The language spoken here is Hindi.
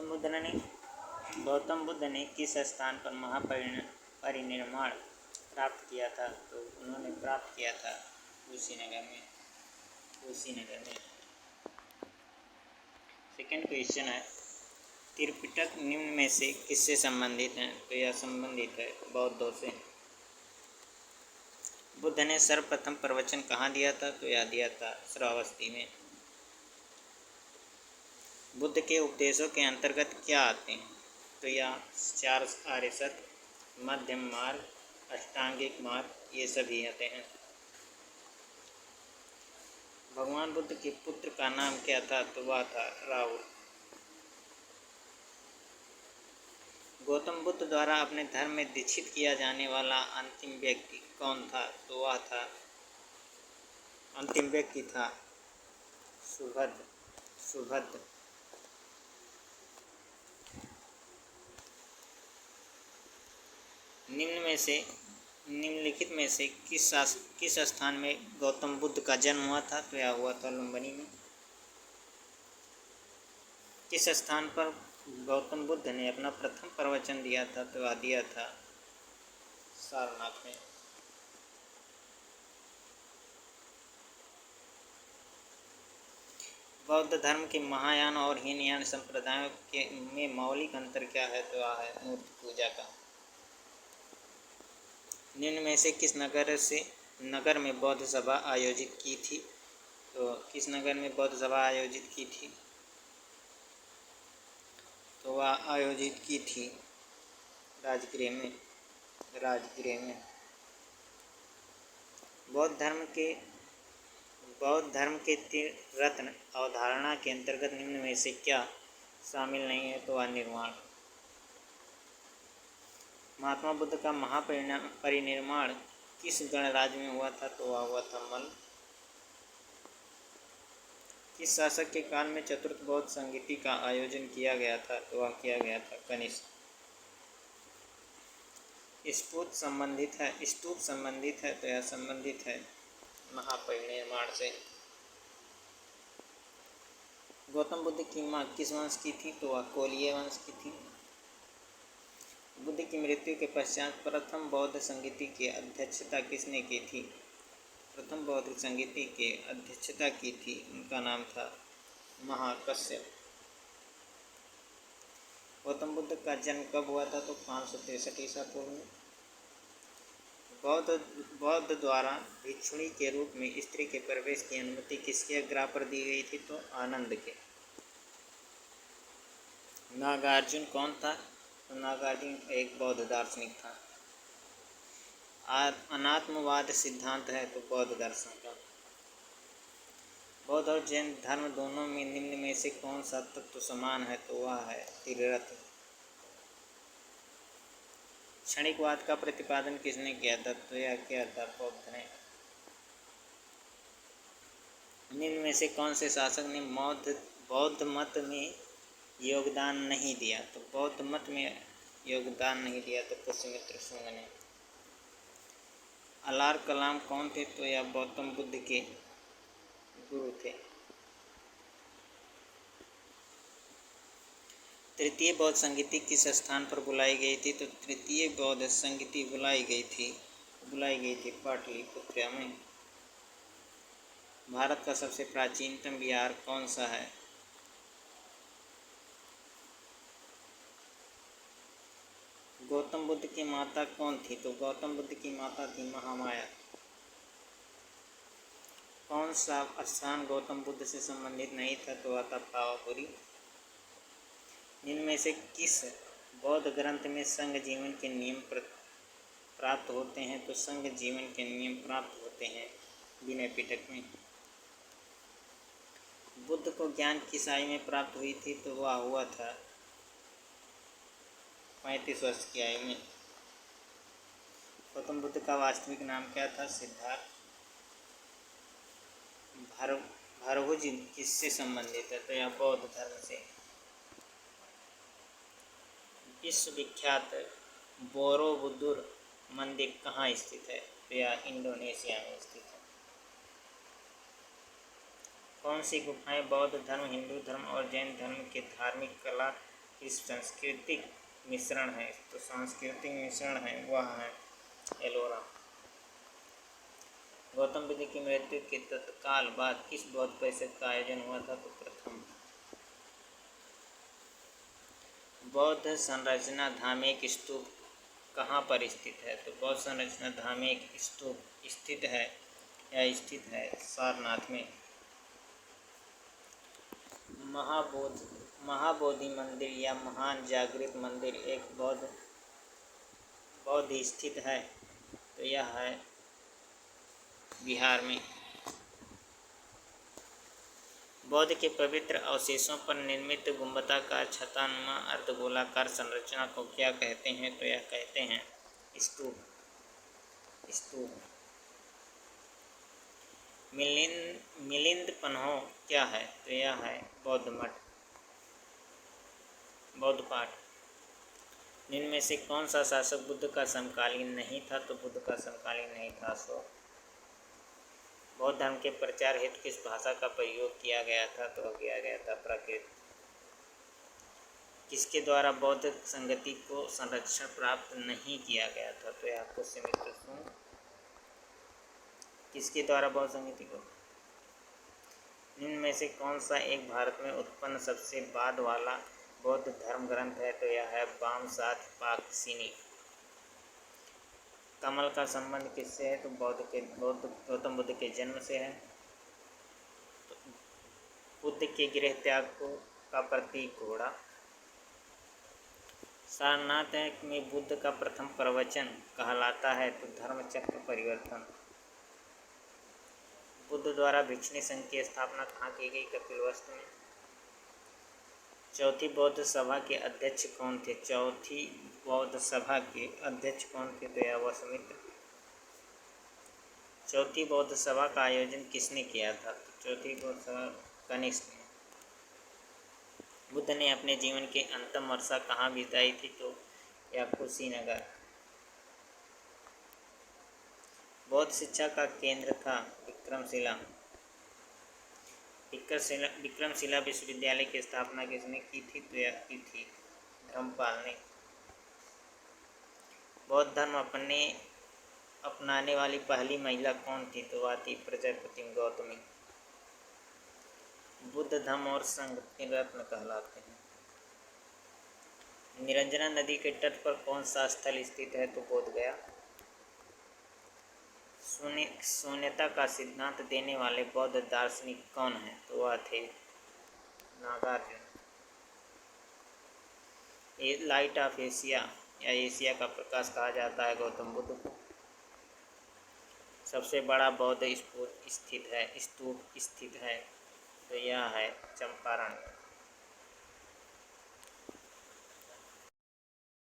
गौतम बुद्ध ने किस स्थान पर महापरिनिर्वाण प्राप्त किया था? तो उन्होंने प्राप्त किया था कुशीनगर में। सेकंड क्वेश्चन है, त्रिपिटक निम्न में से किससे संबंधित है? तो यह संबंधित है बौद्धों से। बुद्ध ने सर्वप्रथम प्रवचन कहाँ दिया था? तो यह दिया था श्रावस्ती में। बुद्ध के उपदेशों के अंतर्गत क्या आते हैं? तो यह 4 आर्य सत्य, मध्यम मार्ग, अष्टांगिक मार्ग, ये सभी आते हैं। भगवान बुद्ध के पुत्र का नाम क्या था? तो वह था राहुल। गौतम बुद्ध द्वारा अपने धर्म में दीक्षित किया जाने वाला अंतिम व्यक्ति कौन था? तो वह था अंतिम व्यक्ति था सुभद्र। निम्नलिखित में से किस स्थान में गौतम बुद्ध का जन्म हुआ था? तो यह हुआ था लुम्बिनी में। किस स्थान पर गौतम बुद्ध ने अपना प्रथम प्रवचन दिया था? तो वह दिया था सारनाथ में। बौद्ध धर्म के महायान और हीनयान संप्रदायों में मौलिक अंतर क्या है? तो वह है मूर्ति पूजा का। निम्न में से किस नगर में बौद्ध सभा आयोजित की थी? तो किस नगर में बौद्ध सभा आयोजित की थी? तो वह आयोजित की थी राजगृह में। बौद्ध धर्म के त्रिरत्न अवधारणा के अंतर्गत निम्न में से क्या शामिल नहीं है? तो वह निर्वाण। महात्मा बुद्ध का महापरिनिर्वाण किस गणराज्य में हुआ था? तो वह हुआ था मल्ल। किस शासक के काल में चतुर्थ बौद्ध संगीति का आयोजन किया गया था? तो वह किया गया था कनिष्क। स्तूप संबंधित है तो यह संबंधित है महापरिनिर्वाण से। गौतम बुद्ध की माँ किस वंश की थी? तो वह कोलीय वंश की थी। बुद्ध की मृत्यु के पश्चात प्रथम बौद्ध संगीति की अध्यक्षता किसने की थी? प्रथम बौद्ध संगीति की अध्यक्षता की थी, उनका नाम था महाकश्यप। गौतम बुद्ध का जन्म कब हुआ था? तो 563 ईसा पूर्व में। बौद्ध द्वारा भिक्षुणी के रूप में स्त्री के प्रवेश की अनुमति किसके आग्रह पर दी गई थी? तो आनंद के। नागार्जुन कौन था? तो नागार्जुन एक बौद्ध दार्शनिक था। अनात्मवाद सिद्धांत है तो बौद्ध दर्शन का। बौद्ध और जैन धर्म दोनों में निम्न में से कौन सा तत्व समान है? तो वह है त्रिरत्न। क्षणिकवाद का प्रतिपादन किसने किया था? तो यह किया था बौद्ध ने। निम्न में से कौन से शासक ने बौद्ध मत में योगदान नहीं दिया? तो बौद्ध मत में योगदान नहीं दिया तो पुष्यमित्र शुंग ने। अलार कलाम कौन थे? तो यह गौतम बुद्ध के गुरु थे। तृतीय बौद्ध संगीति किस स्थान पर बुलाई गई थी? तो तृतीय बौद्ध संगीति बुलाई गई थी पाटलिपुत्र में। भारत का सबसे प्राचीनतम विहार कौन सा है? गौतम बुद्ध की माता कौन थी? तो गौतम बुद्ध की माता थी महामाया। कौन सा स्थान गौतम बुद्ध से संबंधित नहीं था? तो वह था पावापुरी। इनमें से किस बौद्ध ग्रंथ में संघ जीवन के नियम प्राप्त होते हैं? तो संघ जीवन के नियम प्राप्त होते हैं विनय पिटक में। बुद्ध को ज्ञान किस आयु में प्राप्त हुई थी? तो वह हुआ था 35 वर्ष की आयु में। गौतम बुद्ध का वास्तविक नाम क्या था? सिद्धार्थ। भरभुज किससे संबंधित है? तो यह बौद्ध धर्म से। विश्वविख्यात बोरोबुदुर मंदिर कहाँ स्थित है? तो यह इंडोनेशिया में स्थित है। कौन सी गुफाएं बौद्ध धर्म, हिंदू धर्म और जैन धर्म के धार्मिक कला किस सांस्कृतिक मिश्रण है? तो सांस्कृतिक मिश्रण है वह है एलोरा। गौतम बुद्ध की मृत्यु के तत्काल बाद किस बौद्ध परिषद का आयोजन हुआ था? तो प्रथम। बौद्ध संरचना धार्मिक स्तूप कहाँ पर स्थित है? तो बौद्ध संरचना धार्मिक स्तूप स्थित है सारनाथ में। महाबोधि मंदिर या महान जागृत मंदिर एक बौद्ध स्थित है, तो यह है बिहार में। बौद्ध के पवित्र अवशेषों पर निर्मित गुंबदाकार छतानुमा अर्धगोलाकार संरचना को क्या कहते हैं? तो यह कहते हैं स्तूप। मिलिंद पन्हो क्या है? तो यह है बौद्ध मठ, बौद्ध पाठ। इनमें से कौन सा शासक बुद्ध का समकालीन नहीं था? तो बुद्ध का समकालीन नहीं था अशोक। बौद्ध धर्म के प्रचार हेतु किस भाषा का प्रयोग किया गया था? तो किया गया था प्राकृत। किसके द्वारा बौद्ध संगति को संरक्षण प्राप्त नहीं किया गया था? तो यह पुष्यमित्र सुंग। किसके द्वारा बौद्ध संगति को? इनमें से कौन सा एक भारत में उत्पन्न सबसे बाद वाला बौद्ध धर्म ग्रंथ है? तो यह है वामसात पाकसिनी। कमल का संबंध किससे है? तो गौतम बुद्ध के जन्म से है। तो बुद्ध के गृह त्याग का प्रतीक घोड़ा। सारनाथ में बुद्ध का प्रथम प्रवचन कहलाता है तो धर्मचक्र परिवर्तन। बुद्ध द्वारा भिक्षुणी संघ की स्थापना कहाँ की गई? कपिलवस्तु में। चौथी बौद्ध सभा के अध्यक्ष कौन थे? चौथी बौद्ध सभा के अध्यक्ष कौन थे? तो यह वसुमित्र। चौथी बौद्ध सभा का आयोजन किसने किया था? तो चौथी बौद्ध सभा कनिष्क ने। बुद्ध ने अपने जीवन के अंतिम वर्षा कहाँ बिताई थी? तो यह कुशीनगर। बौद्ध शिक्षा का केंद्र था विक्रमशिला। विक्रमशिला विश्वविद्यालय की स्थापना किसने की थी? तो यह की थी धर्मपाल ने। बौद्ध धर्म अपनाने वाली पहली महिला कौन थी? तो वह थी प्रजापति गौतमी। बुद्ध धर्म और संघ तीन रत्न कहलाते हैं। निरंजना नदी के तट पर कौन सा स्थल स्थित है? तो बोध गया। शून्यता का सिद्धांत देने वाले बौद्ध दार्शनिक कौन हैं? तो वह थे नागार्जुन। लाइट ऑफ एशिया या एशिया का प्रकाश कहा जाता है गौतम बुद्ध को। सबसे बड़ा बौद्ध स्तूप स्थित है तो यह है चंपारण।